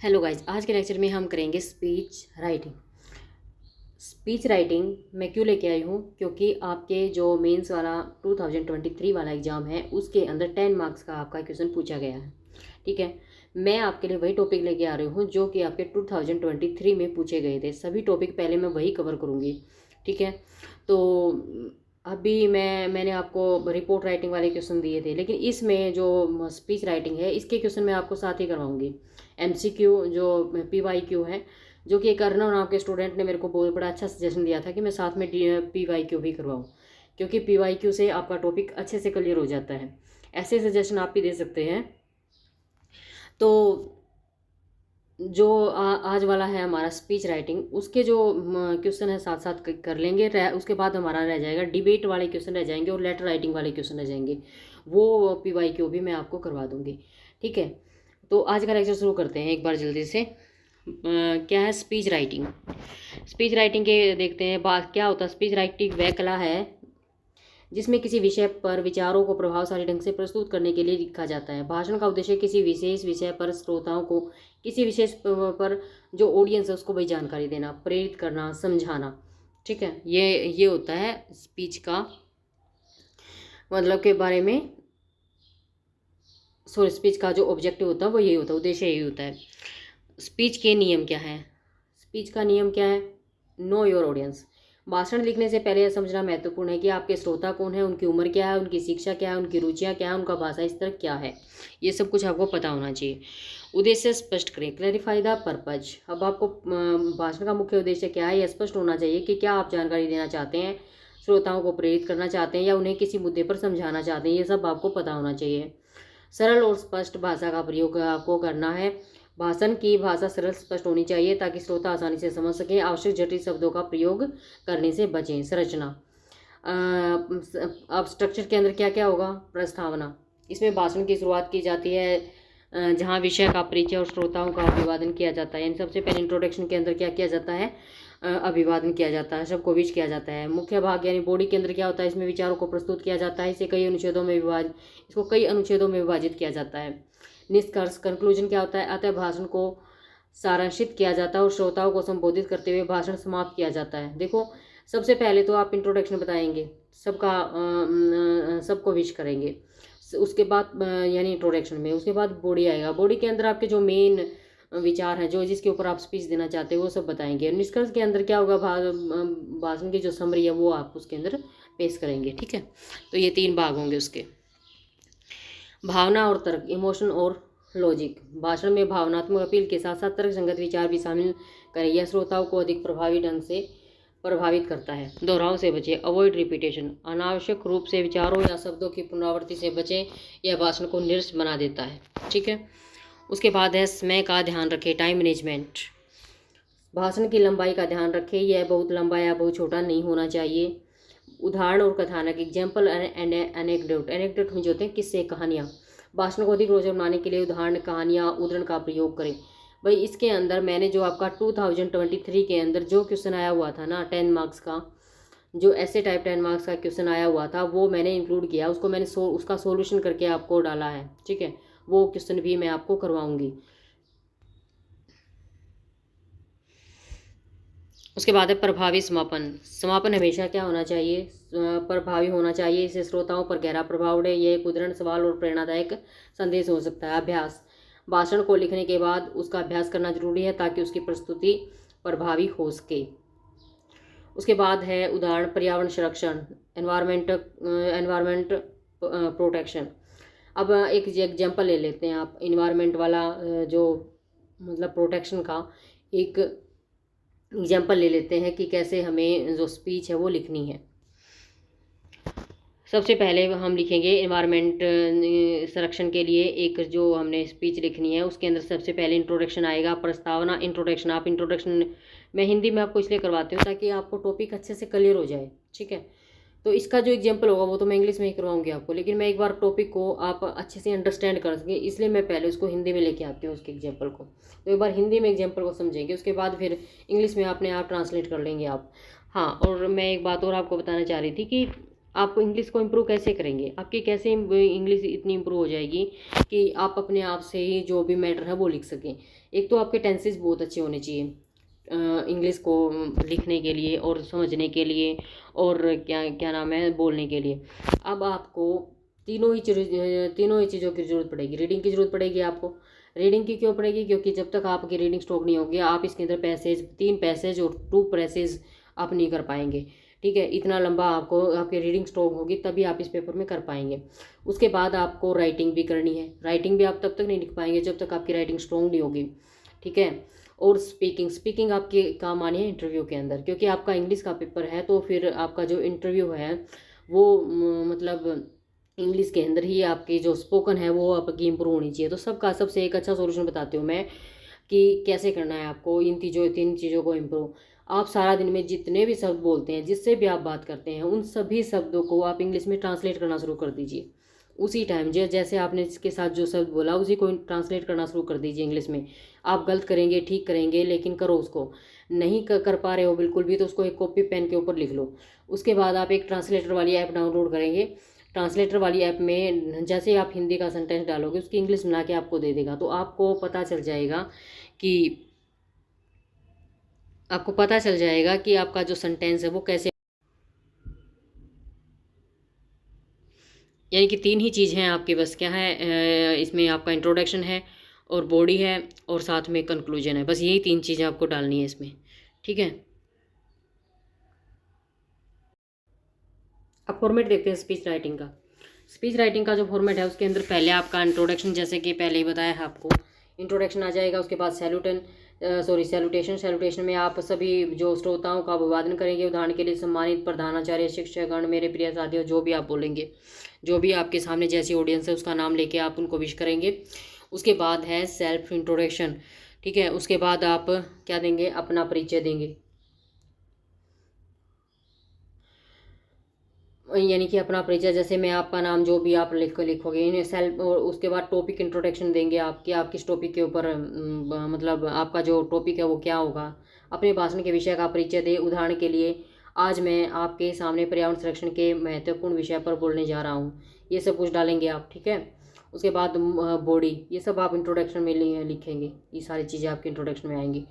Hello guys, आज के lecture में हम करेंगे स्पीच राइटिंग। स्पीच राइटिंग मैं क्यों लेके आई हूँ, क्योंकि आपके जो मेंस वाला 2023 वाला एग्ज़ाम है उसके अंदर 10 मार्क्स का आपका क्वेश्चन पूछा गया है। ठीक है, मैं आपके लिए वही टॉपिक लेके आ रही हूँ जो कि आपके 2023 में पूछे गए थे। सभी टॉपिक पहले मैं वही कवर करूँगी। ठीक है, तो अभी मैंने आपको रिपोर्ट राइटिंग वाले क्वेश्चन दिए थे, लेकिन इसमें जो स्पीच राइटिंग है इसके क्वेश्चन मैं आपको साथ ही करवाऊंगी। एमसीक्यू जो पीवाईक्यू है, जो कि एक अर्णव नाम के स्टूडेंट ने मेरे को बहुत बड़ा अच्छा सजेशन दिया था कि मैं साथ में पीवाईक्यू भी करवाऊँ, क्योंकि पीवाईक्यू से आपका टॉपिक अच्छे से क्लियर हो जाता है। ऐसे सजेशन आप भी दे सकते हैं। तो जो आज वाला है हमारा स्पीच राइटिंग, उसके जो क्वेश्चन है साथ साथ कर लेंगे। उसके बाद हमारा रह जाएगा डिबेट वाले क्वेश्चन रह जाएंगे और लेटर राइटिंग वाले क्वेश्चन रह जाएंगे। वो पीवाईक्यू भी मैं आपको करवा दूंगी। ठीक है, तो आज का लेक्चर शुरू करते हैं एक बार जल्दी से। क्या है स्पीच राइटिंग? स्पीच राइटिंग के देखते हैं बात क्या होता है। स्पीच राइटिंग वह कला है जिसमें किसी विषय पर विचारों को प्रभावशाली ढंग से प्रस्तुत करने के लिए लिखा जाता है। भाषण का उद्देश्य किसी विशेष विषय पर श्रोताओं को, किसी विशेष पर जो ऑडियंस है उसको भाई जानकारी देना, प्रेरित करना, समझाना। ठीक है, ये होता है स्पीच का मतलब के बारे में। सॉरी, स्पीच का जो ऑब्जेक्टिव होता है वो यही होता है, उद्देश्य यही होता है। स्पीच के नियम क्या है? स्पीच का नियम क्या है? Know your audience. भाषण लिखने से पहले यह समझना महत्वपूर्ण है कि आपके श्रोता कौन है, उनकी उम्र क्या है, उनकी शिक्षा क्या है, उनकी रुचियाँ क्या है, उनका भाषा स्तर क्या है। ये सब कुछ आपको पता होना चाहिए। उद्देश्य स्पष्ट करें, क्लैरिफाई द पर्पज। अब आपको भाषण का मुख्य उद्देश्य क्या है यह स्पष्ट होना चाहिए कि क्या आप जानकारी देना चाहते हैं, श्रोताओं को प्रेरित करना चाहते हैं या उन्हें किसी मुद्दे पर समझाना चाहते हैं। ये सब आपको पता होना चाहिए। सरल और स्पष्ट भाषा का प्रयोग आपको करना है। भाषण की भाषा सरल स्पष्ट होनी चाहिए ताकि श्रोता आसानी से समझ सकें। आवश्यक जटिल शब्दों का प्रयोग करने से बचें। संरचना, अब स्ट्रक्चर के अंदर क्या क्या होगा? प्रस्तावना, इसमें भाषण की शुरुआत की जाती है जहाँ विषय का परिचय और श्रोताओं का अभिवादन किया जाता है। यानी सबसे पहले इंट्रोडक्शन के अंदर क्या किया जाता है? अभिवादन किया जाता है, सबको विश किया जाता है। मुख्य भाग यानी बॉडी के अंदर क्या होता है? इसमें विचारों को प्रस्तुत किया जाता है। इसको कई अनुच्छेदों में विभाजित किया जाता है। निष्कर्ष, कंक्लूजन क्या होता है? अतः भाषण को सारांशित किया जाता है और श्रोताओं को संबोधित करते हुए भाषण समाप्त किया जाता है। देखो, सबसे पहले तो आप इंट्रोडक्शन बताएंगे, सबको विश करेंगे। उसके बाद यानी इंट्रोडक्शन में, उसके बाद बॉडी आएगा। बॉडी के अंदर आपके जो मेन विचार हैं, जो जिसके ऊपर आप स्पीच देना चाहते हो वो सब बताएंगे। निष्कर्ष के अंदर क्या होगा? भाषण की जो समरी है वो आप उसके अंदर पेश करेंगे। ठीक है, तो ये 3 भाग होंगे उसके। भावना और तर्क, इमोशन और लॉजिक। भाषण में भावनात्मक अपील के साथ साथ तर्क संगत विचार भी शामिल करें। यह श्रोताओं को अधिक प्रभावी ढंग से प्रभावित करता है। दोहराव से बचें, अवॉइड रिपीटेशन। अनावश्यक रूप से विचारों या शब्दों की पुनरावृत्ति से बचें, यह भाषण को नीरस बना देता है। ठीक है, उसके बाद है समय का ध्यान रखें, टाइम मैनेजमेंट। भाषण की लंबाई का ध्यान रखें, यह बहुत लंबा या बहुत छोटा नहीं होना चाहिए। उदाहरण और कथानक, एग्जाम्पल एंड एनेक्डोट। एनेक्डोट में जो होते हैं किस्से, कहानियाँ। भाषण को अधिक रोचक बनाने के लिए उदाहरण, कहानियाँ, उदाहरण का प्रयोग करें। भाई इसके अंदर मैंने जो आपका 2023 के अंदर जो क्वेश्चन आया हुआ था ना 10 मार्क्स का, जो ऐसे टाइप 10 मार्क्स का क्वेश्चन आया हुआ था वो मैंने इंक्लूड किया। उसको मैंने उसका सॉल्यूशन करके आपको डाला है। ठीक है, वो क्वेश्चन भी मैं आपको करवाऊंगी। उसके बाद है प्रभावी समापन। समापन हमेशा क्या होना चाहिए? प्रभावी होना चाहिए। इसे श्रोताओं पर गहरा प्रभाव पड़े। यह एक उदाहरण, सवाल और प्रेरणादायक संदेश हो सकता है। अभ्यास, भाषण को लिखने के बाद उसका अभ्यास करना जरूरी है ताकि उसकी प्रस्तुति प्रभावी हो सके। उसके बाद है उदाहरण, पर्यावरण संरक्षण, एनवायरमेंट प्रोटेक्शन। अब एक एग्जाम्पल ले लेते हैं आप इन्वायरमेंट वाला, जो मतलब प्रोटेक्शन का एक एग्जाम्पल ले लेते हैं कि कैसे हमें जो स्पीच है वो लिखनी है। सबसे पहले हम लिखेंगे एनवायरमेंट संरक्षण के लिए एक जो हमने स्पीच लिखनी है, उसके अंदर सबसे पहले इंट्रोडक्शन आएगा, प्रस्तावना, इंट्रोडक्शन। आप इंट्रोडक्शन मैं हिंदी में आपको इसलिए करवाती हूँ ताकि आपको टॉपिक अच्छे से क्लियर हो जाए। ठीक है, तो इसका जो एग्जाम्पल होगा वो तो मैं इंग्लिश में ही करवाऊंगी आपको, लेकिन मैं एक बार टॉपिक को आप अच्छे से अंडरस्टैंड कर सकें इसलिए मैं पहले उसको हिंदी में लेके आती हूँ उसके एग्जाम्पल को। तो एक बार हिंदी में एग्जाम्पल को समझेंगे, उसके बाद फिर इंग्लिश में अपने आप ट्रांसलेट कर लेंगे आप। हाँ, और मैं एक बात और आपको बताना चाह रही थी कि आप इंग्लिश को इम्प्रूव कैसे करेंगे, आपकी कैसे इंग्लिश इतनी इम्प्रूव हो जाएगी कि आप अपने आप से ही जो भी मैटर है वो लिख सकें। एक तो आपके टेंसेस बहुत अच्छे होने चाहिए इंग्लिश को लिखने के लिए और समझने के लिए, और क्या क्या नाम है, बोलने के लिए। अब आपको तीनों ही चीज़ों की ज़रूरत पड़ेगी। रीडिंग की ज़रूरत पड़ेगी आपको। रीडिंग की क्यों पड़ेगी? क्योंकि जब तक आपकी रीडिंग स्ट्रोक नहीं होगी, आप इसके अंदर पैसेज, 3 पैसेज और 2 प्रेसेज आप नहीं कर पाएंगे। ठीक है, इतना लंबा आपको आपकी रीडिंग स्ट्रोक होगी तभी आप इस पेपर में कर पाएंगे। उसके बाद आपको राइटिंग भी करनी है। राइटिंग भी आप तब तक नहीं लिख पाएंगे जब तक आपकी राइटिंग स्ट्रोंग नहीं होगी। ठीक है, और स्पीकिंग आपके काम आनी है इंटरव्यू के अंदर, क्योंकि आपका इंग्लिश का पेपर है तो फिर आपका जो इंटरव्यू है वो मतलब इंग्लिश के अंदर ही आपकी जो स्पोकन है वो आपकी इम्प्रूव होनी चाहिए। तो सबका सबसे एक अच्छा सॉल्यूशन बताती हूँ मैं कि कैसे करना है आपको इन तीन चीज़ों को इम्प्रूव। आप सारा दिन में जितने भी शब्द बोलते हैं, जिससे भी आप बात करते हैं, उन सभी शब्दों को आप इंग्लिश में ट्रांसलेट करना शुरू कर दीजिए। उसी टाइम जैसे आपने इसके साथ जो शब्द बोला उसी को ट्रांसलेट करना शुरू कर दीजिए इंग्लिश में। आप गलत करेंगे, ठीक करेंगे, लेकिन करो उसको। नहीं कर पा रहे हो बिल्कुल भी तो उसको एक कॉपी पेन के ऊपर लिख लो। उसके बाद आप एक ट्रांसलेटर वाली ऐप डाउनलोड करेंगे। ट्रांसलेटर वाली ऐप में जैसे आप हिंदी का सेंटेंस डालोगे उसकी इंग्लिश बना के आपको दे देगा, तो कि आपको पता चल जाएगा कि आपका जो सेंटेंस है वो कैसे। यानी कि 3 ही चीज़ हैं आपके बस, क्या है इसमें आपका इंट्रोडक्शन है और बॉडी है और साथ में कंक्लूजन है। बस यही 3 चीज़ें आपको डालनी है इसमें। ठीक है, अब फॉर्मेट देखते हैं स्पीच राइटिंग का। स्पीच राइटिंग का जो फॉर्मेट है उसके अंदर पहले आपका इंट्रोडक्शन, जैसे कि पहले ही बताया है आपको, इंट्रोडक्शन आ जाएगा। उसके बाद सैल्यूटेशन में आप सभी जो श्रोताओं का अभिवादन करेंगे। उदाहरण के लिए सम्मानित प्रधानाचार्य, शिक्षकगण, मेरे प्रिय साथियों, जो भी आप बोलेंगे, जो भी आपके सामने जैसी ऑडियंस है उसका नाम लेके आप उनको विश करेंगे। उसके बाद है सेल्फ इंट्रोडक्शन। ठीक है, उसके बाद आप क्या देंगे, अपना परिचय देंगे, यानी कि अपना परिचय, जैसे मैं आपका नाम जो भी आप लिखोगे इन्हें सेल्फ। और उसके बाद टॉपिक इंट्रोडक्शन देंगे आपकी, आप किस टॉपिक के ऊपर मतलब आपका जो टॉपिक है वो क्या होगा। अपने भाषण के विषय का परिचय दें। उदाहरण के लिए, आज मैं आपके सामने पर्यावरण संरक्षण के महत्वपूर्ण विषय पर बोलने जा रहा हूँ, ये सब कुछ डालेंगे आप। ठीक है, उसके बाद बॉडी, ये सब आप इंट्रोडक्शन में लिखेंगे, ये सारी चीज़ें आपके इंट्रोडक्शन में आएंगी।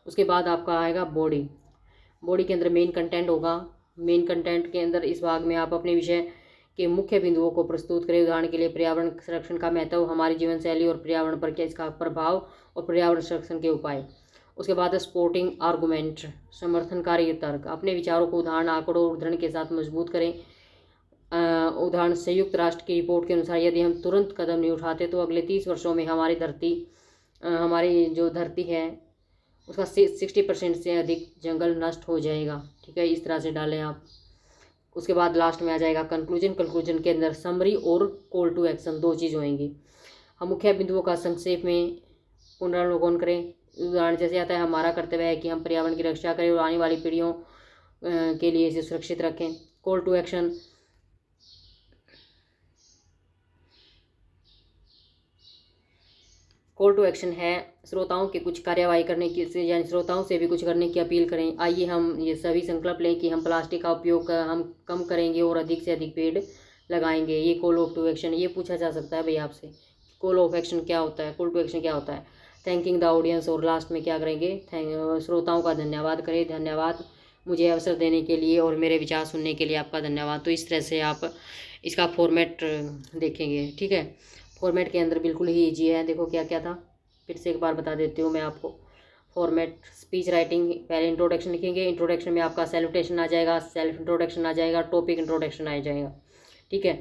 उसके बाद आपका आएगा बॉडी। बॉडी के अंदर मेन कंटेंट होगा। मेन कंटेंट के अंदर इस भाग में आप अपने विषय के मुख्य बिंदुओं को प्रस्तुत करें। उदाहरण के लिए, पर्यावरण संरक्षण का महत्व, हमारी जीवन शैली और पर्यावरण पर क्या इसका प्रभाव, और पर्यावरण संरक्षण के उपाय। उसके बाद स्पोर्टिंग आर्गूमेंट, समर्थनकारी तर्क। अपने विचारों को उदाहरण, आंकड़ों और उदाहरण के साथ मजबूत करें। उदाहरण, संयुक्त राष्ट्र की रिपोर्ट के अनुसार यदि हम तुरंत कदम नहीं उठाते तो अगले 30 वर्षों में हमारी जो धरती है उसका 60% से अधिक जंगल नष्ट हो जाएगा। ठीक है, इस तरह से डालें आप। उसके बाद लास्ट में आ जाएगा कंक्लूजन। कंक्लूजन के अंदर समरी और कॉल टू एक्शन, 2 चीज़ होंगी। हम मुख्य बिंदुओं का संक्षेप में पुनरावलोकन करें। उदाहरण जैसे आता है, हमारा कर्तव्य है कि हम पर्यावरण की रक्षा करें और आने वाली पीढ़ियों के लिए इसे सुरक्षित रखें। कॉल टू एक्शन, है श्रोताओं के कुछ कार्यवाही करने की, यानी श्रोताओं से भी कुछ करने की अपील करें। आइए हम ये सभी संकल्प लें कि हम प्लास्टिक का उपयोग हम कम करेंगे और अधिक से अधिक पेड़ लगाएंगे। ये कॉल ऑफ टू एक्शन, ये पूछा जा सकता है भाई आपसे, कॉल ऑफ एक्शन क्या होता है, कॉल टू एक्शन क्या होता है। थैंकिंग द ऑडियंस, और लास्ट में क्या करेंगे, श्रोताओं का धन्यवाद करें। धन्यवाद मुझे अवसर देने के लिए और मेरे विचार सुनने के लिए आपका धन्यवाद। तो इस तरह से आप इसका फॉर्मेट देखेंगे। ठीक है, फॉर्मेट के अंदर बिल्कुल ही ईजी है। देखो क्या क्या था, फिर से एक बार बता देती हूँ मैं आपको। फॉर्मेट, स्पीच राइटिंग, पहले इंट्रोडक्शन लिखेंगे। इंट्रोडक्शन में आपका सैल्यूटेशन आ जाएगा, सेल्फ इंट्रोडक्शन आ जाएगा, टॉपिक इंट्रोडक्शन आ जाएगा। ठीक है,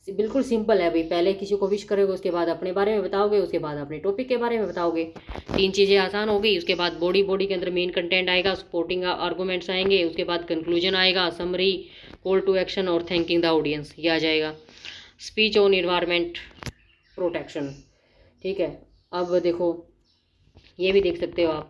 बिल्कुल सिंपल है भाई। पहले किसी को विश करोगे, उसके बाद अपने बारे में बताओगे, उसके बाद अपने टॉपिक के बारे में बताओगे। 3 चीज़ें आसान हो गई। उसके बाद बॉडी के अंदर मेन कंटेंट आएगा, सपोर्टिंग आर्गूमेंट्स आएंगे, उसके बाद कंक्लूजन आएगा, समरी, कॉल टू एक्शन और थैंकिंग द ऑडियंस, ये आ जाएगा। Speech on environment protection. ठीक है, अब देखो ये भी देख सकते हो आप,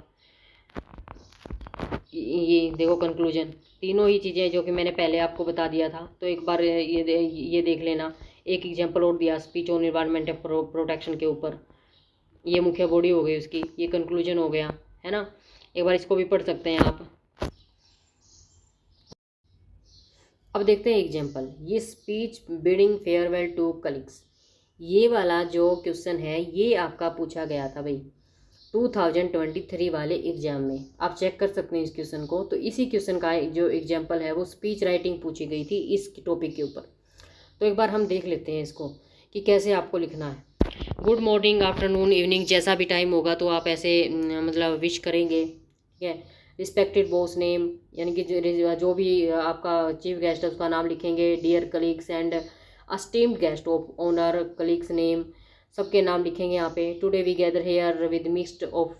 ये देखो कंक्लूजन। तीनों ही चीज़ें जो कि मैंने पहले आपको बता दिया था, तो एक बार ये देख लेना। एक एग्जांपल और दिया स्पीच ऑन एनवायरनमेंट प्रोटेक्शन के ऊपर। ये मुख्य बॉडी हो गई उसकी, ये कंक्लूजन हो गया, है ना। एक बार इसको भी पढ़ सकते हैं आप। अब देखते हैं एग्जाम्पल। ये speech bidding farewell to colleagues, ये वाला जो क्वेश्चन है ये आपका पूछा गया था भाई 2023 वाले एग्जाम में। आप चेक कर सकते हैं इस क्वेश्चन को। तो इसी क्वेश्चन का जो एग्जाम्पल है वो स्पीच राइटिंग पूछी गई थी इस टॉपिक के ऊपर। तो एक बार हम देख लेते हैं इसको कि कैसे आपको लिखना है। गुड मॉर्निंग, आफ्टरनून, इवनिंग, जैसा भी टाइम होगा तो आप ऐसे मतलब विश करेंगे, ठीक है। रिस्पेक्टेड बॉस नेम, यानी कि जो भी आपका चीफ गेस्ट है उसका नाम लिखेंगे। Dear colleagues and esteemed guest of honour, colleagues name, सबके नाम लिखेंगे यहाँ पे। Today we gather here with mixed of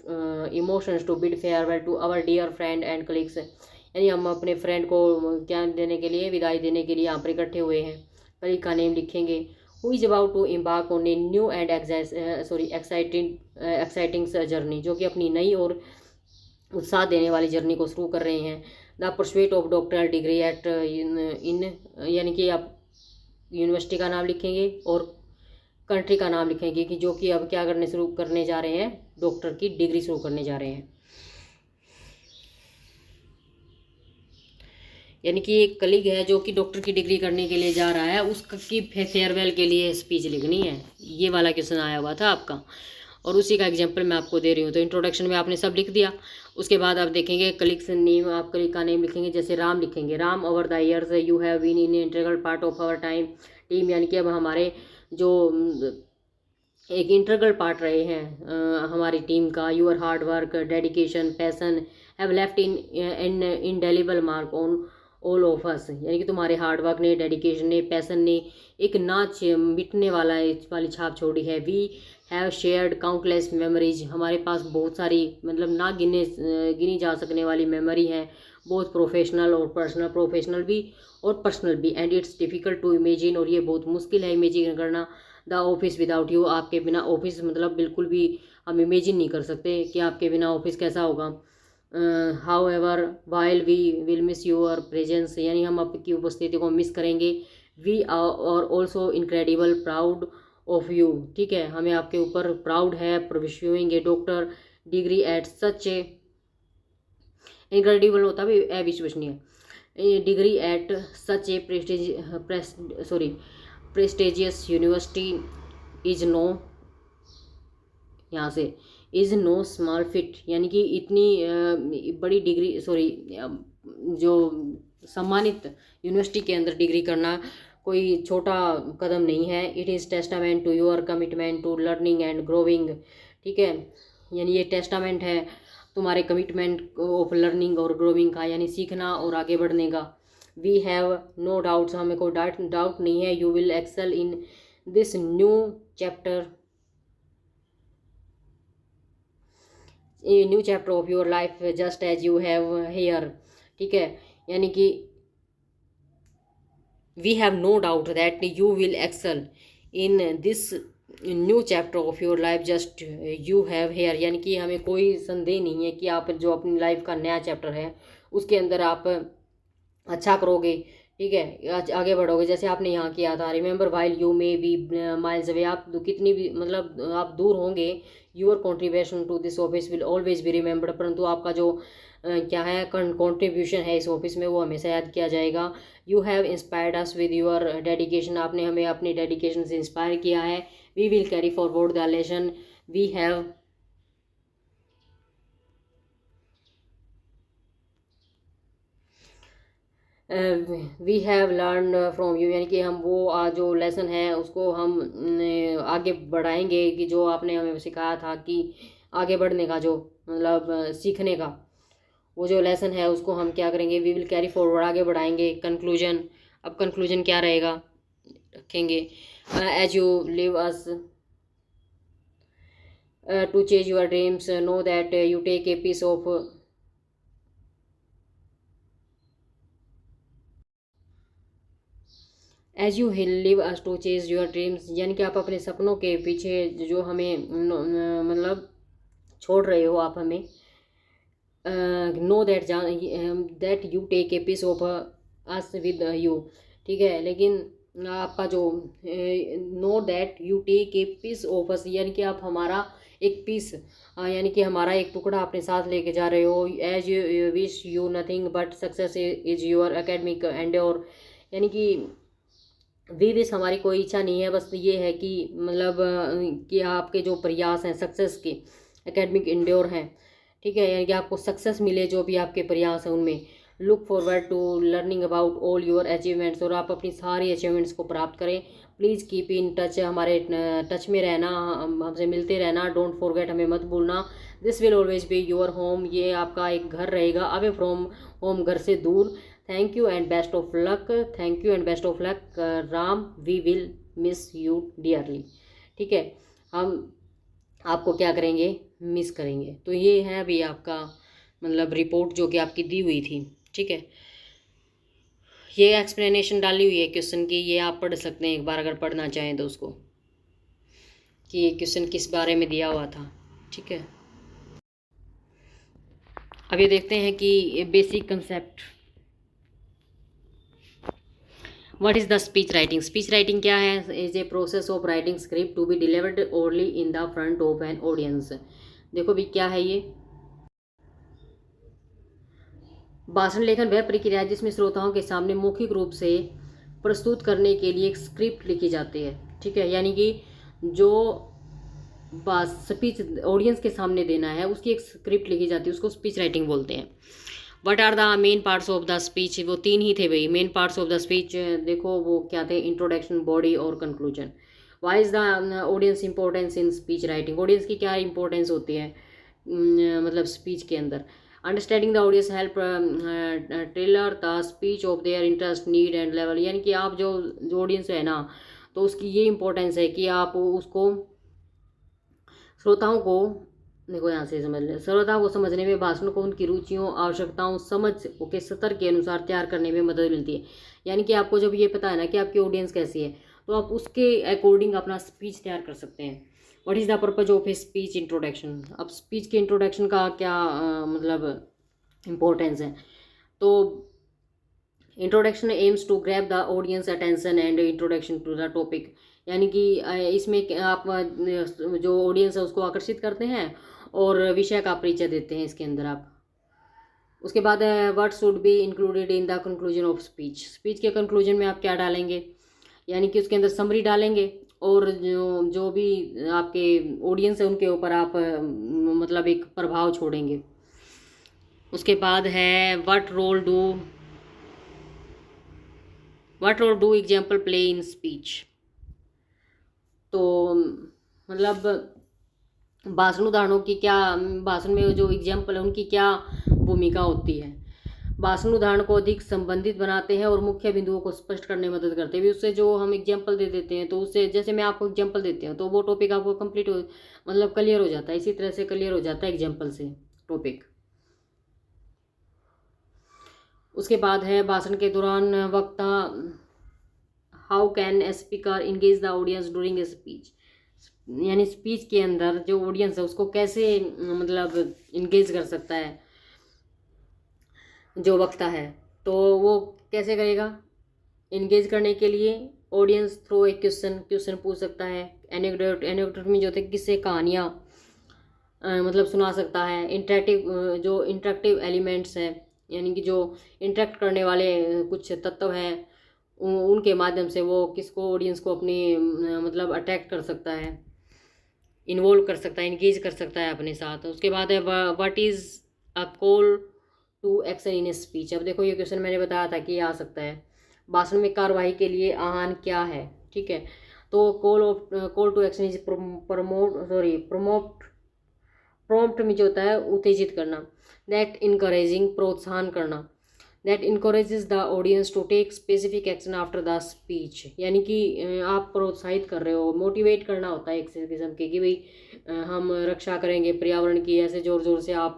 emotions to bid farewell to our dear friend and colleagues, यानी हम अपने फ्रेंड को क्या देने के लिए, विदाई देने के लिए यहाँ पर इकट्ठे हुए हैं। कलीग का नेम लिखेंगे। Who is about to embark on a new and exciting journey, जो कि अपनी नई और उत्साह देने वाली जर्नी को शुरू कर रहे हैं। The pursuit of doctoral degree at in, यानी कि आप यूनिवर्सिटी का नाम लिखेंगे और कंट्री का नाम लिखेंगे कि जो कि अब क्या करने जा रहे हैं, डॉक्टर की डिग्री शुरू करने जा रहे हैं। यानी कि एक कलीग है जो कि डॉक्टर की डिग्री करने के लिए जा रहा है, उसकी फेयरवेल के लिए स्पीच लिखनी है। ये वाला क्वेश्चन आया हुआ था आपका और उसी का एग्जांपल मैं आपको दे रही हूँ। तो इंट्रोडक्शन में आपने सब लिख दिया। उसके बाद आप देखेंगे कलीग्स नेम, आप कलीग का नेम लिखेंगे। जैसे राम लिखेंगे, Ram over the years you have been in integral part of our time team, यानी कि अब हमारे जो एक इंटीग्रल पार्ट रहे हैं हमारी टीम का। Your hard work, dedication, passion have left in indelible mark on all of us, यानी कि तुम्हारे हार्ड वर्क ने, डेडिकेशन ने, पैसन ने एक ना मिटने वाली छाप छोड़ी है। We have shared countless memories, हमारे पास बहुत सारी मतलब ना गिनी जा सकने वाली मेमोरी है, बहुत प्रोफेशनल और पर्सनल, प्रोफेशनल भी और पर्सनल भी। And it's difficult to imagine, और ये बहुत मुश्किल है इमेजिन करना। द ऑफिस विदाउट यू, आपके बिना ऑफिस मतलब बिल्कुल भी हम इमेजिन नहीं कर सकते कि आपके बिना ऑफिस कैसा होगा। However while we will miss your presence, यानी हम आपकी उपस्थिति को मिस करेंगे। We are also incredible proud of you, ठीक है, हमें आपके ऊपर प्राउड है, pursuing a doctor degree at such a, incredible होता भी अविश्वसनीय, degree at such a prestigious university is no, यहाँ से इज़ नो स्मॉल फिट, यानी कि इतनी बड़ी डिग्री जो सम्मानित यूनिवर्सिटी के अंदर डिग्री करना कोई छोटा कदम नहीं है। It is testament to your commitment to learning and growing, ठीक है, यानी ये टेस्टामेंट है तुम्हारे कमिटमेंट ऑफ लर्निंग और ग्रोविंग का, यानी सीखना और आगे बढ़ने का। वी हैव नो डाउट्स, हमें कोई डाउट नहीं है। You will excel in this new chapter of your life just as you have here, ठीक है, यानी कि we have no doubt that you will excel in this new chapter of your life just you have here, यानी कि हमें कोई संदेह नहीं है कि आप जो अपनी लाइफ का नया चैप्टर है उसके अंदर आप अच्छा करोगे, ठीक है, आगे बढ़ोगे जैसे आपने यहाँ किया था। Remember while you may be miles away, आप कितनी भी मतलब आप दूर होंगे, your contribution to this office will always be remembered, परंतु आपका जो क्या है कॉन्ट्रीब्यूशन है इस ऑफिस में वो हमेशा याद किया जाएगा। You have inspired us with your dedication, आपने हमें अपनी डेडिकेशन से इंस्पायर किया है। We will carry forward the lesson we have we have learn from you, यानी कि हम वो जो लेसन है उसको हम आगे बढ़ाएंगे कि जो आपने हमें सिखाया था कि आगे बढ़ने का जो मतलब सीखने का वो जो लेसन है उसको हम क्या करेंगे, वी विल कैरी फॉरवर्ड, आगे बढ़ाएंगे। कंक्लूजन, अब कंक्लूजन क्या रहेगा रखेंगे। As you leave us to chase your dreams, know that you take a piece of as you leave us to chase your dreams, यानी कि आप अपने सपनों के पीछे जो हमें मतलब छोड़ रहे हो आप हमें। Know that you take a piece of us with you, ठीक है, लेकिन आपका जो know that you take a piece of us, यानी कि आप हमारा एक पीस यानी कि हमारा एक टुकड़ा अपने साथ लेके जा रहे हो। As you wish you nothing but success is your academic and और, यानी कि वी विश हमारी कोई इच्छा नहीं है, बस ये है कि मतलब कि आपके जो प्रयास हैं सक्सेस के, एकेडमिक इंड्योर हैं, ठीक है, यानी कि आपको सक्सेस मिले जो भी आपके प्रयास हैं उनमें। Look forward to learning about all your achievements, और आप अपनी सारी अचीवमेंट्स को प्राप्त करें। प्लीज़ कीप इन टच, हमारे टच में रहना, हमसे मिलते रहना। डोंट फॉरगेट, हमें मत भूलना। This will always be your home, ये आपका एक घर रहेगा, अवे फ्रॉम होम, घर से दूर। Thank you and best of luck, thank you and best of luck Ram, we will miss you dearly. ठीक है, हम आपको क्या करेंगे, मिस करेंगे। तो ये है अभी आपका मतलब रिपोर्ट जो कि आपकी दी हुई थी। ठीक है, ये एक्सप्लेनेशन डाली हुई है क्वेश्चन की, ये आप पढ़ सकते हैं एक बार अगर पढ़ना चाहें तो उसको, कि ये क्वेश्चन किस बारे में दिया हुआ था। ठीक है, अब ये देखते हैं कि basic concept. What is the speech writing? Speech writing क्या है? Is a process of writing script to be delivered orally in the front of an audience. देखो भी क्या है ये, भाषण लेखन वह प्रक्रिया है जिसमें श्रोताओं के सामने मौखिक रूप से प्रस्तुत करने के लिए एक स्क्रिप्ट लिखी जाती है। ठीक है, यानी कि जो स्पीच ऑडियंस के सामने देना है उसकी एक स्क्रिप्ट लिखी जाती है, उसको स्पीच राइटिंग बोलते हैं। What are the main parts of the speech? वो तीन ही थे भाई, main parts of the speech. देखो वो क्या थे, इंट्रोडक्शन, बॉडी और conclusion. Why is the audience importance in speech writing? Audience की क्या इंपॉर्टेंस होती है मतलब स्पीच के अंदर? Understanding the audience help tailor the speech of their interest, need and level. यानी कि आप जो ऑडियंस है ना, तो उसकी ये इंपॉर्टेंस है कि आप उसको श्रोताओं को, देखो यहाँ से समझ लें, श्रोताओं को समझने में भाषण को उनकी रुचियों, आवश्यकताओं, समझ के स्तर के अनुसार तैयार करने में मदद मिलती है। यानी कि आपको जब ये पता है ना कि आपकी ऑडियंस कैसी है, तो आप उसके अकॉर्डिंग अपना स्पीच तैयार कर सकते हैं। What is the purpose of a speech introduction? अब स्पीच के इंट्रोडक्शन का क्या मतलब इम्पोर्टेंस है? तो introduction aims to grab the audience attention and introduction to the topic. यानी कि इसमें आप जो ऑडियंस है उसको आकर्षित करते हैं और विषय का परिचय देते हैं इसके अंदर आप। उसके बाद what should be included in the conclusion of speech? Speech के कंक्लूजन में आप क्या डालेंगे? यानी कि उसके अंदर समरी डालेंगे, और जो भी आपके ऑडियंस है उनके ऊपर आप मतलब एक प्रभाव छोड़ेंगे। उसके बाद है what role do example play in speech? तो मतलब भाषण उदाहरणों की क्या, भाषण में जो एग्जाम्पल है उनकी क्या भूमिका होती है? भाषण उदाहरण को अधिक संबंधित बनाते हैं और मुख्य बिंदुओं को स्पष्ट करने में मदद करते हैं। उससे जो हम एग्जाम्पल दे देते हैं, तो उससे जैसे मैं आपको एग्जाम्पल देती हूँ तो वो टॉपिक आपको कंप्लीट हो मतलब क्लियर हो जाता है। इसी तरह से क्लियर हो जाता है एग्जाम्पल से टॉपिक। उसके बाद है भाषण के दौरान वक्ता, how can a speaker engage the audience during a speech? यानी स्पीच के अंदर जो ऑडियंस है उसको कैसे मतलब इंगेज कर सकता है जो वक्ता है, तो वो कैसे करेगा? इंगेज करने के लिए ऑडियंस थ्रू एक क्वेश्चन पूछ सकता है। एनेक्डोट में जो थे किस्से, कहानियाँ मतलब सुना सकता है। जो इंटरेक्टिव एलिमेंट्स हैं, यानी कि जो इंटरेक्ट करने वाले कुछ तत्व हैं, उनके माध्यम से वो किसको, ऑडियंस को अपनी मतलब अट्रैक्ट कर सकता है, इन्वॉल्व कर सकता है, इंगेज कर सकता है अपने साथ। उसके बाद है what is a call to action in a speech? अब देखो ये क्वेश्चन मैंने बताया था कि ये आ सकता है, भाषण में कार्यवाही के लिए आह्वान क्या है? ठीक है, तो call to action is prompt में जो होता है उत्तेजित करना। दैट इनकरेजिंग, प्रोत्साहन करना। That encourages the audience to take specific action after the speech. यानी कि आप प्रोत्साहित कर रहे हो, मोटिवेट करना होता है एक किस्म के, कि भाई हम रक्षा करेंगे पर्यावरण की, ऐसे जोर जोर से आप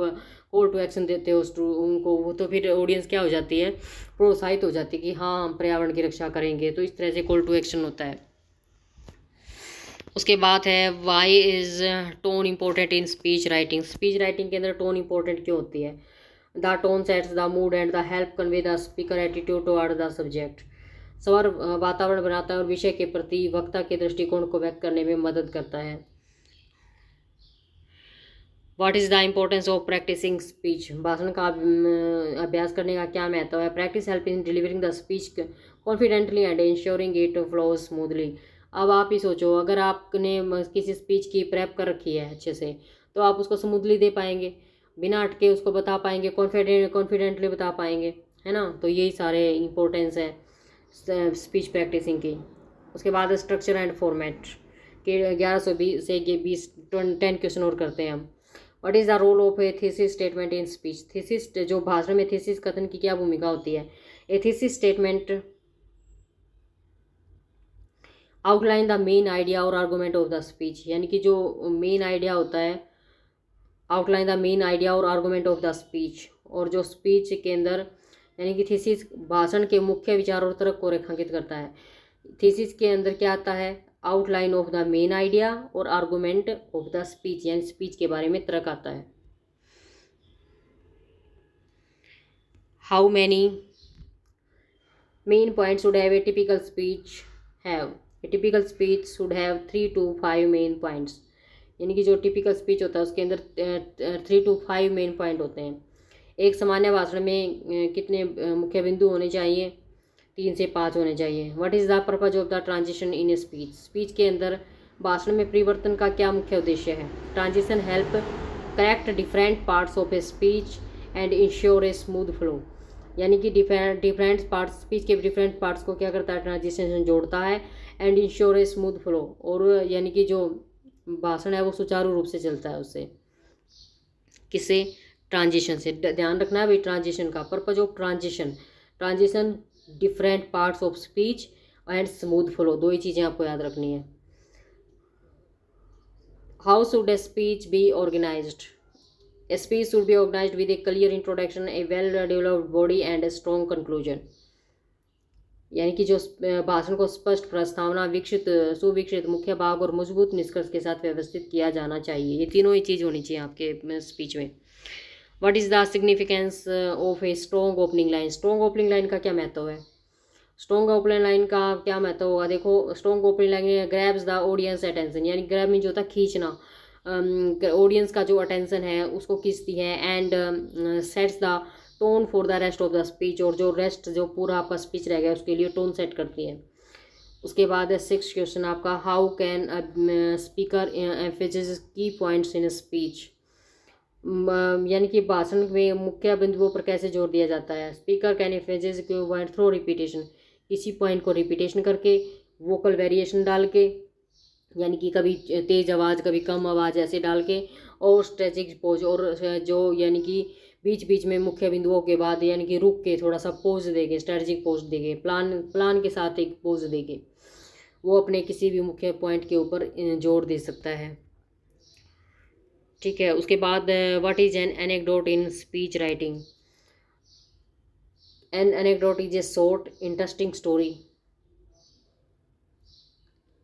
कॉल टू एक्शन देते हो उनको, वो तो फिर ऑडियंस क्या हो जाती है, प्रोत्साहित हो जाती है कि हाँ हम पर्यावरण की रक्षा करेंगे। तो इस तरह से कॉल टू एक्शन होता है। उसके बाद है why is tone important in speech writing? Speech writing के अंदर टोन इम्पोर्टेंट क्यों होती है? The tone sets the mood and the help convey the speaker attitude toward the subject. स्वर वातावरण बनाता है और विषय के प्रति वक्ता के दृष्टिकोण को व्यक्त करने में मदद करता है। What is the importance of practising speech, भाषण का अभ्यास करने का क्या महत्व है। Practice help in delivering the speech confidently and ensuring it flow smoothly. अब आप ही सोचो, अगर आपने किसी स्पीच की प्रेप कर रखी है अच्छे से, तो आप उसको स्मूथली दे पाएंगे, बिना अटके उसको बता पाएंगे, कॉन्फिडेंटली बता पाएंगे, है ना। तो यही सारे इम्पोर्टेंस है स्पीच प्रैक्टिसिंग की। उसके बाद स्ट्रक्चर एंड फॉर्मेट के 1120 से 10 क्वेश्चन और करते हैं हम। What is the role of a thesis statement in speech, thesis जो भाषण में थीसिस कथन की क्या भूमिका होती है। A thesis statement outline the main idea और आर्गूमेंट ऑफ द स्पीच, यानी कि जो मेन आइडिया होता है, आउटलाइन द मेन आइडिया और आर्गूमेंट ऑफ द स्पीच, और जो स्पीच के अंदर यानी कि थीसिस भाषण के मुख्य विचार और तर्क को रेखांकित करता है। थीसिस के अंदर क्या आता है, outline of the main idea और आर्गूमेंट ऑफ द स्पीच, यानी स्पीच के बारे में तर्क आता है। How many main point should have a typical speech have, A typical speech should have 3 to 5 main points, यानी कि जो टिपिकल स्पीच होता है उसके अंदर 3 to 5 मेन पॉइंट होते हैं। एक सामान्य भाषण में कितने मुख्य बिंदु होने चाहिए, 3 से 5 होने चाहिए। What is the purpose of the transition in a speech, speech के अंदर भाषण में परिवर्तन का क्या मुख्य उद्देश्य है। Transition help correct different parts of a speech and ensure a smooth flow, यानी कि डिफरेंट पार्ट्स, स्पीच के डिफरेंट पार्ट्स को क्या करता है, ट्रांजिशन जोड़ता है, and ensure a smooth flow, और यानी कि जो भाषण है वो सुचारू रूप से चलता है उससे, किससे, ट्रांजिशन से। ध्यान रखना है भाई ट्रांजिशन का, purpose of transition, transition different parts of speech and smooth flow, दो ही चीज़ें आपको याद रखनी है। How should a speech be organised, a speech should be organised with a clear introduction, a well developed body and a strong conclusion, यानी कि जो भाषण को स्पष्ट प्रस्तावना, विकसित सुविकसित मुख्य भाग और मजबूत निष्कर्ष के साथ व्यवस्थित किया जाना चाहिए। ये तीनों ही चीज़ होनी चाहिए आपके स्पीच में। What is the significance of a strong opening line, strong opening line का क्या महत्व है, स्ट्रॉन्ग ओपनिंग लाइन का क्या महत्व होगा। देखो, strong opening line grabs the audience attention, यानी ग्रैब में जो होता है खींचना, ऑडियंस का जो अटेंशन है उसको खींचती है, and sets the tone for the rest of the speech, और जो रेस्ट जो पूरा आपका स्पीच रह गया उसके लिए टोन सेट करती है। उसके बाद 6 क्वेश्चन आपका, हाउ कैन स्पीकर एम्फेसाइज की पॉइंट्स इन स्पीच, यानी कि भाषण में मुख्य बिंदुओं पर कैसे जोर दिया जाता है। स्पीकर कैन एम्फेसाइज की पॉइंट थ्रू रिपीटेशन, किसी पॉइंट को रिपीटेशन करके, वोकल वेरिएशन डाल के, यानी कि कभी तेज़ आवाज़ कभी कम आवाज़ ऐसे डाल के, और स्ट्रेचिंग पोज, और जो यानी कि बीच बीच में मुख्य बिंदुओं के बाद यानी कि रुक के थोड़ा सा पोज देंगे, स्ट्रेटजिक पोज देंगे, प्लान के साथ एक पोज देंगे, वो अपने किसी भी मुख्य पॉइंट के ऊपर जोर दे सकता है। ठीक है। उसके बाद what is an anecdote in speech writing, N anecdote is a short interesting story.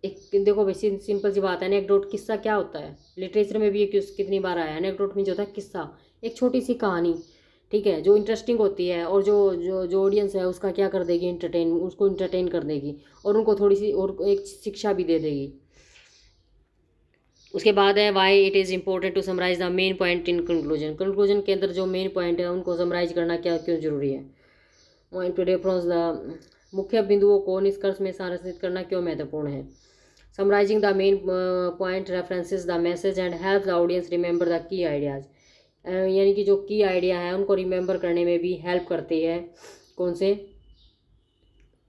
एक देखो भाई सिंपल सी बात है, एनेक्डोट किस्सा क्या होता है, लिटरेचर में भी ये कितनी बार आया है। एनेक्डोट में जो होता है किस्सा, एक छोटी सी कहानी, ठीक है, जो इंटरेस्टिंग होती है, और जो जो जो ऑडियंस है उसका क्या कर देगी, उसको इंटरटेन कर देगी, और उनको थोड़ी सी और एक शिक्षा भी दे देगी। उसके बाद है why it is important to summarise the main point in conclusion, conclusion के अंदर जो मेन पॉइंट है उनको समराइज करना क्या क्यों जरूरी है। पॉइंट टू रेफरेंस द, मुख्य बिंदुओं को निष्कर्ष में सारांशित करना क्यों महत्वपूर्ण है। Summarising the main point references the message and help the audience remember the key ideas, यानी कि जो की आइडिया है उनको रिमेंबर करने में भी हेल्प करती है, कौन से,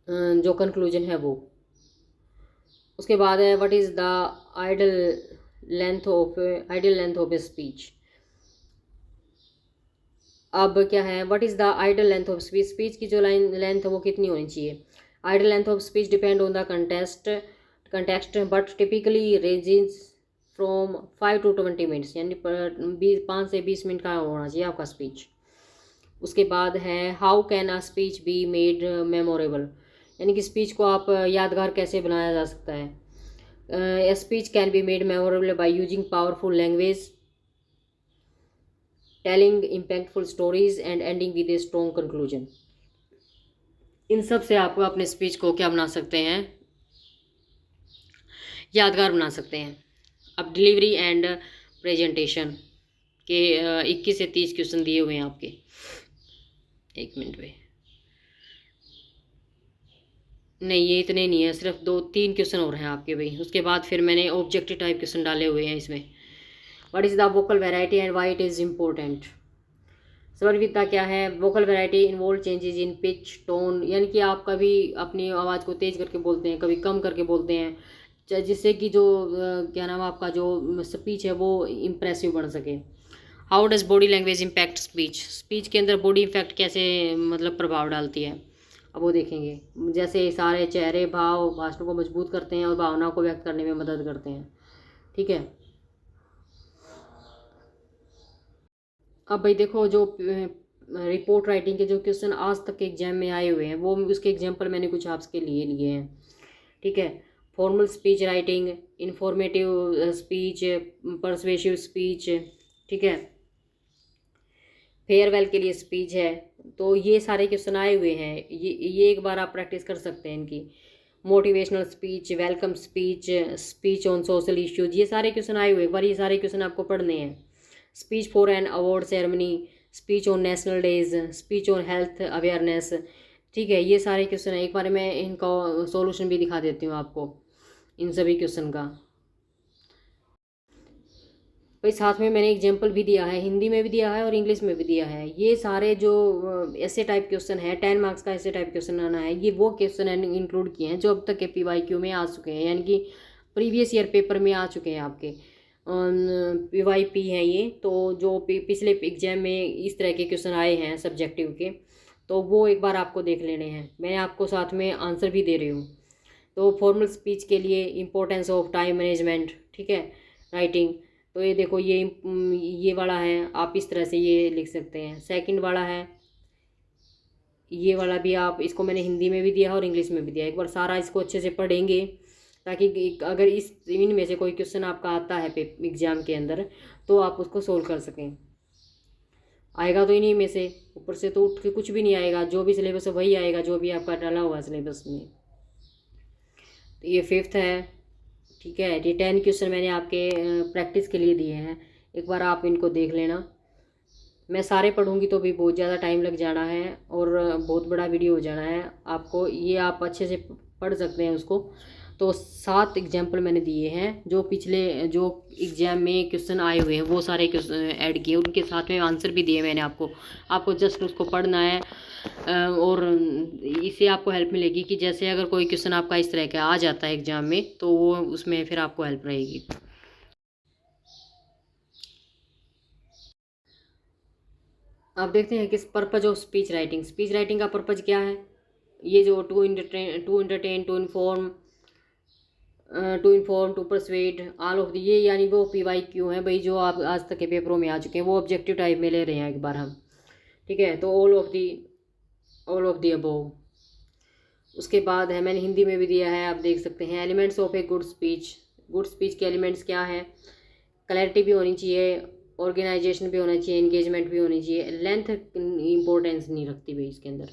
जो कंक्लूजन है वो। उसके बाद है what is the ideal length of a speech. अब क्या है, what is the ideal length of speech, speech की जो लेंथ है वो कितनी होनी चाहिए। Ideal length of speech depend on the context but typically ranges from 5 to 20 minutes, यानी 5 से 20 मिनट का होना चाहिए आपका स्पीच। उसके बाद है how can a speech be made memorable, यानी कि स्पीच को आप यादगार कैसे बनाया जा सकता है। A speech can be made memorable by using powerful language, telling impactful stories and ending with a strong conclusion। इन सब से आप अपने स्पीच को क्या बना सकते हैं, यादगार बना सकते हैं। अब डिलीवरी एंड प्रेजेंटेशन, के 21 से 30 क्वेश्चन दिए हुए हैं आपके। एक मिनट पे, नहीं ये इतने नहीं है, सिर्फ 2-3 क्वेश्चन और हैं आपके भाई। उसके बाद फिर मैंने ऑब्जेक्टिव टाइप क्वेश्चन डाले हुए हैं इसमें। What is the vocal variety and why it is important. स्वरविद्या क्या है। Vocal variety involve changes in pitch tone, यानी कि आप कभी अपनी आवाज़ को तेज़ करके बोलते हैं, कभी कम करके बोलते हैं, जिससे कि जो क्या नाम आपका जो स्पीच है वो इम्प्रेसिव बन सके। How does body language impact speech. Speech के अंदर बॉडी इम्पैक्ट कैसे मतलब प्रभाव डालती है, अब वो देखेंगे। जैसे सारे चेहरे भाव भाषण को मजबूत करते हैं और भावनाओं को व्यक्त करने में मदद करते हैं। ठीक है, अब भाई देखो जो रिपोर्ट राइटिंग के जो क्वेश्चन आज तक के एग्जाम में आए हुए हैं वो उसके एग्जाम्पल मैंने कुछ आपके लिए लिए हैं। ठीक है, formal speech writing, informative speech, persuasive speech, ठीक है, फेयरवेल के लिए स्पीच है। तो ये सारे क्वेश्चन आए हुए हैं, ये एक बार आप प्रैक्टिस कर सकते हैं इनकी। Motivational speech, welcome speech, speech on social issues, ये सारे क्वेश्चन आए हुए, एक बार ये सारे क्वेश्चन आपको पढ़ने हैं। Speech for an award ceremony, speech on national days, speech on health awareness. ठीक है, ये सारे क्वेश्चन है, एक बार मैं इनका सॉल्यूशन भी दिखा देती हूँ आपको इन सभी क्वेश्चन का। भाई साथ में मैंने एग्जाम्पल भी दिया है, हिंदी में भी दिया है और इंग्लिश में भी दिया है। ये सारे जो ऐसे टाइप क्वेश्चन है, 10 मार्क्स का ऐसे टाइप क्वेश्चन आना है, ये वो क्वेश्चन इंक्लूड किए हैं जो अब तक के PYQ में आ चुके हैं, यानी कि प्रीवियस ईयर पेपर में आ चुके हैं आपके। PYP हैं ये, तो जो पिछले एग्जाम में इस तरह के क्वेश्चन आए हैं सब्जेक्टिव के, तो वो एक बार आपको देख लेने हैं। मैं आपको साथ में आंसर भी दे रही हूँ। तो फॉर्मल स्पीच के लिए इम्पोर्टेंस ऑफ टाइम मैनेजमेंट, ठीक है, राइटिंग। तो ये देखो ये वाला है, आप इस तरह से ये लिख सकते हैं। सेकंड वाला है, ये वाला भी आप, इसको मैंने हिंदी में भी दिया है और इंग्लिश में भी दिया है। एक बार सारा इसको अच्छे से पढ़ेंगे ताकि अगर इनमें से कोई क्वेश्चन आपका आता है एग्जाम के अंदर तो आप उसको सोल्व कर सकें। आएगा तो इन्हीं में से, ऊपर से तो उठ के कुछ भी नहीं आएगा, जो भी सिलेबस है वही आएगा जो भी आपका डाला हुआ है सिलेबस में। तो ये 5th है। ठीक है, ये 10 क्वेश्चन मैंने आपके प्रैक्टिस के लिए दिए हैं, एक बार आप इनको देख लेना। मैं सारे पढ़ूंगी तो भी बहुत ज़्यादा टाइम लग जाना है और बहुत बड़ा वीडियो हो जाना है आपको, ये आप अच्छे से पढ़ सकते हैं उसको। तो 7 एग्जाम्पल मैंने दिए हैं जो पिछले जो एग्जाम में क्वेश्चन आए हुए हैं वो सारे क्वेश्चन ऐड किए, उनके साथ में आंसर भी दिए मैंने आपको जस्ट उसको पढ़ना है। और इससे आपको हेल्प मिलेगी कि जैसे अगर कोई क्वेश्चन आपका इस तरह का आ जाता है एग्जाम में तो वो उसमें फिर आपको हेल्प रहेगी। अब देखते हैं किस purpose of speech writing. Speech writing का पर्पज क्या है, ये जो to entertain, to inform, to persuade, all of the, ये यानी वो PYQ हैं भाई जो आप आज तक के पेपरों में आ चुके हैं, वो ऑब्जेक्टिव टाइप में ले रहे हैं एक बार हम। ठीक है, तो ऑल ऑफ दी अबोव। उसके बाद है, मैंने हिंदी में भी दिया है, आप देख सकते हैं। Elements of a good speech. Good speech के एलिमेंट्स क्या हैं, क्लैरिटी भी होनी चाहिए, ऑर्गेनाइजेशन भी होना चाहिए, एंगेजमेंट भी होनी चाहिए। लेंथ इंपॉर्टेंस नहीं रखती भाई इसके अंदर।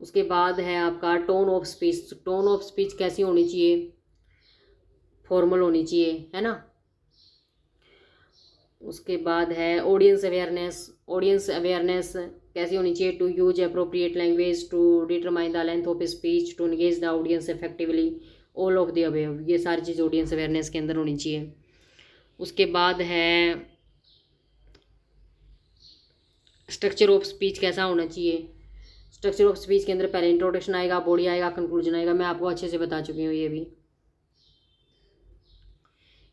उसके बाद है आपका tone of speech. Tone of speech कैसी होनी चाहिए, फॉर्मल होनी चाहिए, है ना। उसके बाद है ऑडियंस अवेयरनेस। ऑडियंस अवेयरनेस कैसी होनी चाहिए, to use appropriate language, to determine the length of speech, to engage the audience effectively, all of the above. ये सारी चीज़ ऑडियंस अवेयरनेस के अंदर होनी चाहिए। उसके बाद है स्ट्रक्चर ऑफ स्पीच कैसा होना चाहिए। स्ट्रक्चर ऑफ स्पीच के अंदर पहले इंट्रोडक्शन आएगा, बॉडी आएगा, कंक्लूजन आएगा, मैं आपको अच्छे से बता चुकी हूँ ये भी।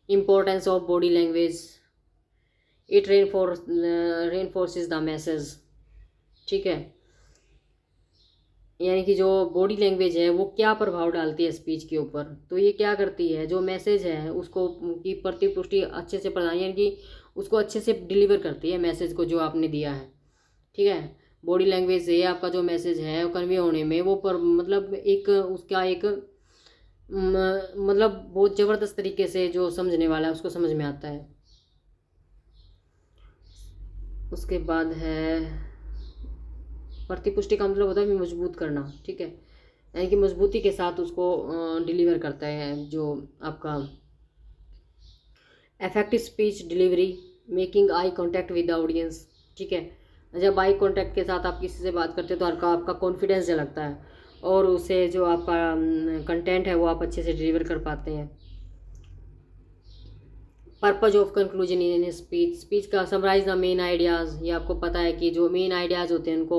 Importance of body language, it reinforces the message. ठीक है, यानी कि जो बॉडी लैंग्वेज है वो क्या प्रभाव डालती है स्पीच के ऊपर। तो ये क्या करती है, जो मैसेज है उसको की प्रतिपुष्टि अच्छे से प्रदान, यानी कि उसको अच्छे से डिलीवर करती है मैसेज को जो आपने दिया है। ठीक है, बॉडी लैंग्वेज से आपका जो मैसेज है वो कन्वे होने में वो मतलब एक उसका एक मतलब बहुत ज़बरदस्त तरीके से जो समझने वाला है उसको समझ में आता है। उसके बाद है प्रतिपुष्टि का मतलब होता है मजबूत करना। ठीक है, यानी कि मजबूती के साथ उसको डिलीवर करता है जो आपका effective speech delivery. Making eye contact with the audience, ठीक है। जब आई कांटेक्ट के साथ आप किसी से बात करते हैं तो आपका कॉन्फिडेंस झलकता है और उससे जो आपका कंटेंट है वो आप अच्छे से डिलीवर कर पाते हैं। Purpose of conclusion in speech, speech का समराइज द मेन आइडियाज़। ये आपको पता है कि जो मेन आइडियाज़ होते हैं उनको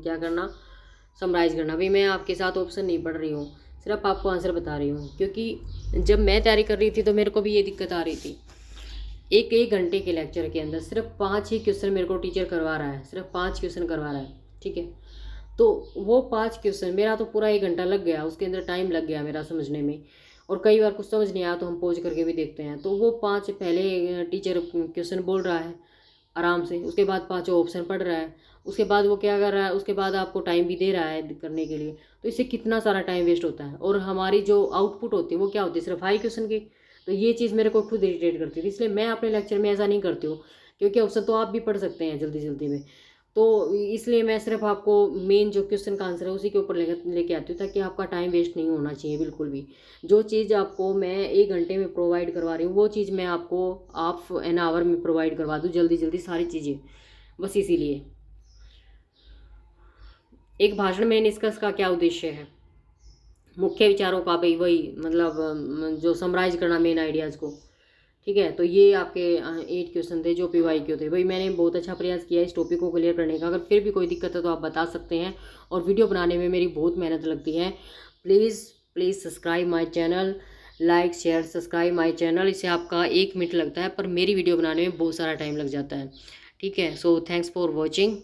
क्या करना, समराइज़ करना। अभी मैं आपके साथ ऑप्शन नहीं पढ़ रही हूँ, सिर्फ आपको आंसर बता रही हूँ, क्योंकि जब मैं तैयारी कर रही थी तो मेरे को भी ये दिक्कत आ रही थी। एक घंटे के लेक्चर के अंदर सिर्फ 5 ही क्वेश्चन मेरे को टीचर करवा रहा है, सिर्फ 5 क्वेश्चन करवा रहा है, ठीक है। तो वो 5 क्वेश्चन मेरा तो पूरा 1 घंटा लग गया, उसके अंदर टाइम लग गया मेरा समझने में। और कई बार कुछ समझ नहीं आया तो हम पॉज करके भी देखते हैं। तो वो 5 पहले टीचर क्वेश्चन बोल रहा है आराम से, उसके बाद 5 ऑप्शन पढ़ रहा है, उसके बाद वो क्या कर रहा है, उसके बाद आपको टाइम भी दे रहा है करने के लिए। तो इससे कितना सारा टाइम वेस्ट होता है और हमारी जो आउटपुट होती है वो क्या होती है, सिर्फ 5 क्वेश्चन की। तो ये चीज़ मेरे को खुद इरिटेट करती थी, इसलिए मैं अपने लेक्चर में ऐसा नहीं करती हूँ, क्योंकि ऑप्शन तो आप भी पढ़ सकते हैं जल्दी जल्दी में। तो इसलिए मैं सिर्फ आपको मेन जो क्वेश्चन का आंसर है उसी के ऊपर लेके आती हूँ, ताकि आपका टाइम वेस्ट नहीं होना चाहिए बिल्कुल भी। जो चीज़ आपको मैं 1 घंटे में प्रोवाइड करवा रही हूँ वो चीज़ मैं आपको हाफ एन आवर में प्रोवाइड करवा दूँ, जल्दी जल्दी सारी चीज़ें। बस इसीलिए एक भाषण में निष्कर्ष का क्या उद्देश्य है, मुख्य विचारों का भाई वही मतलब जो समराइज करना मेन आइडियाज़ को, ठीक है। तो ये आपके 8 क्वेश्चन थे जो PY के थे। भाई मैंने बहुत अच्छा प्रयास किया इस टॉपिक को क्लियर करने का। अगर फिर भी कोई दिक्कत है तो आप बता सकते हैं, और वीडियो बनाने में मेरी बहुत मेहनत लगती है। Please please subscribe my channel, like share subscribe my channel. इससे आपका 1 मिनट लगता है, पर मेरी वीडियो बनाने में बहुत सारा टाइम लग जाता है, ठीक है। So thanks for watching.